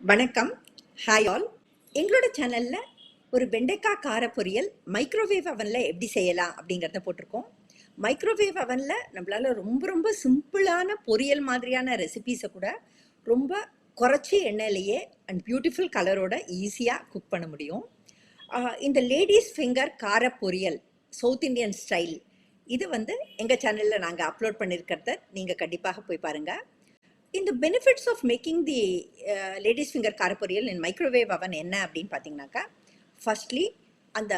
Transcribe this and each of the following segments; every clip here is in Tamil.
வணக்கம். Hi all. எங்களோட சேனலில் ஒரு வெண்டைக்காய் கார பொரியல் மைக்ரோவேவ் அவனில் எப்படி செய்யலாம் அப்படிங்கிறத போட்டிருக்கோம். மைக்ரோவேவ் அவனில் நம்மளால் ரொம்ப ரொம்ப சிம்பிளான பொரியல் மாதிரியான ரெசிபீஸை கூட ரொம்ப குறைச்சி எண்ணெயிலேயே அண்ட் பியூட்டிஃபுல் கலரோட ஈஸியாக குக் பண்ண முடியும். இந்த லேடிஸ் ஃபிங்கர் கார பொரியல் சவுத் இண்டியன் ஸ்டைல் இது எங்கள் சேனலில் நாங்கள் அப்லோட் பண்ணியிருக்கிறத நீங்கள் கண்டிப்பாக போய் பாருங்கள். இந்த benefits of making the ladies finger காரப்பொரியல் இன் மைக்ரோவேவ் அவன் என்ன அப்படின்னு பார்த்தீங்கன்னாக்கா, ஃபர்ஸ்ட்லி அந்த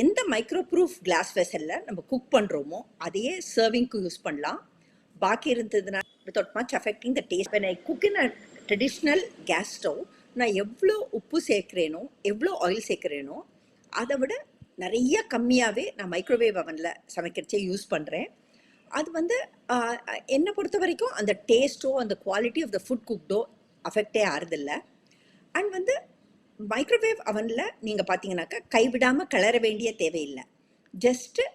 எந்த மைக்ரோ ப்ரூஃப் கிளாஸ் வெசலில் நம்ம குக் பண்ணுறோமோ அதையே சர்விங்க்கு யூஸ் பண்ணலாம். பாக்கி இருந்ததுன்னா without much affecting the taste. When I cook in a traditional gas stove நான் எவ்வளோ உப்பு சேர்க்குறேனோ எவ்வளோ ஆயில் சேர்க்குறேனோ அதை விட நிறைய கம்மியாகவே நான் மைக்ரோவேவ் அவனில் சமைக்கிறச்சே யூஸ் பண்ணுறேன். அது என்னை பொறுத்த வரைக்கும் அந்த டேஸ்ட்டோ அந்த குவாலிட்டி ஆஃப் த ஃபுட் குக்டோ அஃபெக்டே ஆறுதில்லை. அண்ட் மைக்ரோவேவ் அவனில் நீங்கள் பார்த்தீங்கன்னாக்கா கைவிடாமல் கிளற வேண்டிய தேவையில்லை. ஜஸ்ட்டு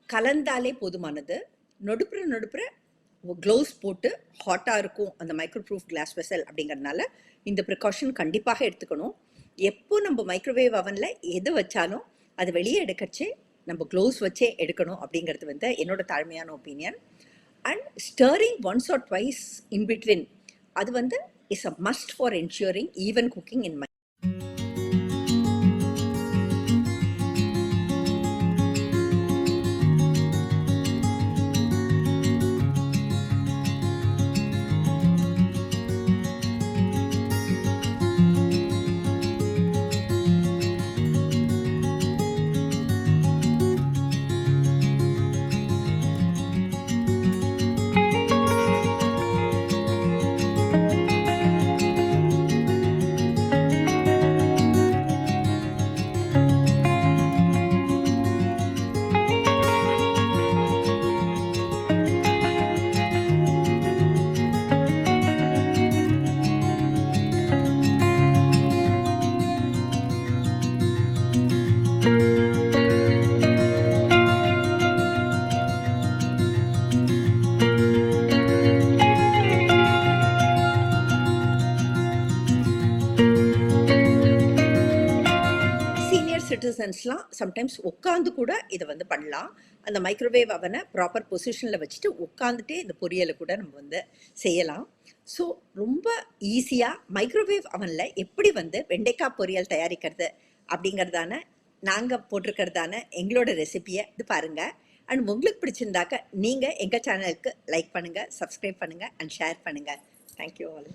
கலந்தாலே போதுமானது. நொடுப்புற க்ளவுஸ் போட்டு ஹாட்டாக இருக்கும் அந்த மைக்ரோ ப்ரூஃப் கிளாஸ் வெசல் அப்படிங்கிறதுனால இந்த ப்ரிகாஷன் கண்டிப்பாக எடுத்துக்கணும். எப்போ நம்ம மைக்ரோவேவ் அவனில் எது வச்சாலும் அது வெளியே எடுக்கச்சே நம்ம க்ளவுஸ் வச்சே எடுக்கணும் அப்படிங்கிறது என்னோட தாழ்மையான opinion. And stirring once or twice in between அது is a must for ensuring even cooking in my. சிட்டிசன்ஸ்லாம் சம்டைம்ஸ் உட்காந்து கூட இதை பண்ணலாம். அந்த மைக்ரோவேவ் அவனை ப்ராப்பர் பொசிஷனில் வச்சுட்டு உட்காந்துட்டே இந்த பொரியலை கூட நம்ம செய்யலாம். ஸோ ரொம்ப ஈஸியாக மைக்ரோவேவ் அவனில் எப்படி வெண்டைக்காய் பொரியல் தயாரிக்கிறது அப்படிங்கிறதான நாங்கள் போட்டிருக்கிறதான எங்களோட ரெசிபியை இது பாருங்கள். அண்ட் உங்களுக்கு பிடிச்சிருந்தாக்க நீங்கள் எங்கள் சேனலுக்கு லைக் பண்ணுங்கள், சப்ஸ்கிரைப் பண்ணுங்கள் அண்ட் ஷேர் பண்ணுங்கள். Thank you all.